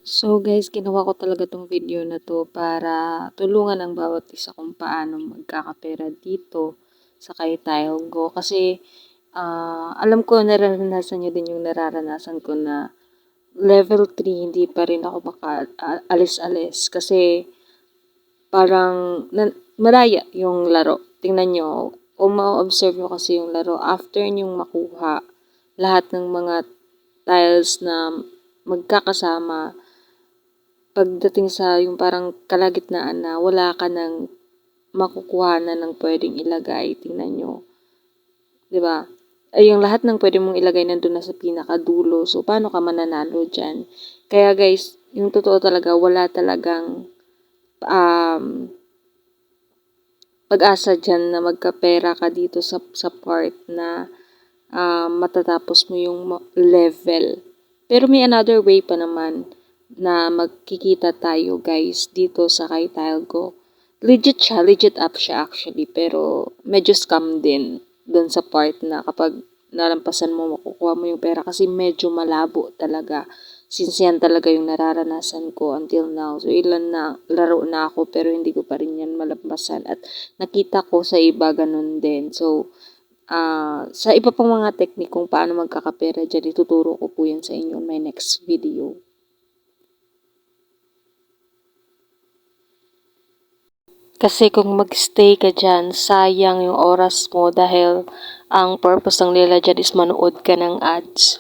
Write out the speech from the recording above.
So guys, ginawa ko talaga tong video na to para tulungan ang bawat isa kung paano magkakapera dito sa kay Go. Kasi alam ko nararanasan nyo din yung nararanasan ko na level 3 hindi pa rin ako maka-alis-alis. Kasi parang malaya yung laro. Tingnan nyo, kung ma-observe nyo kasi yung laro, after nyong makuha lahat ng mga tiles na magkakasama, pagdating sa yung parang kalagitnaan na wala ka ng makukuha na ng pwedeng ilagay, tingnan nyo. 'Di ba? Ay, yung lahat ng pwede mong ilagay nandun na sa pinakadulo. So, paano ka mananalo dyan? Kaya guys, yung totoo talaga, wala talagang pag-asa dyan na magkapera ka dito sa part na matatapos mo yung level. Pero may another way pa naman na magkikita tayo guys dito sa kay Go. Legit siya, legit app siya actually, pero medyo scam din dun sa part na kapag nalampasan mo, makukuha mo yung pera kasi medyo malabo talaga. Since yan talaga yung nararanasan ko until now. So, ilan na laro na ako pero hindi ko pa rin yan malampasan. At nakita ko sa iba ganun din. So, sa iba pang mga technique kung paano magkakapera dyan, ituturo ko po yan sa inyo in my next video. Kasi kung magstay ka dyan, sayang yung oras mo dahil ang purpose ng nila dyan is manood ka ng ads.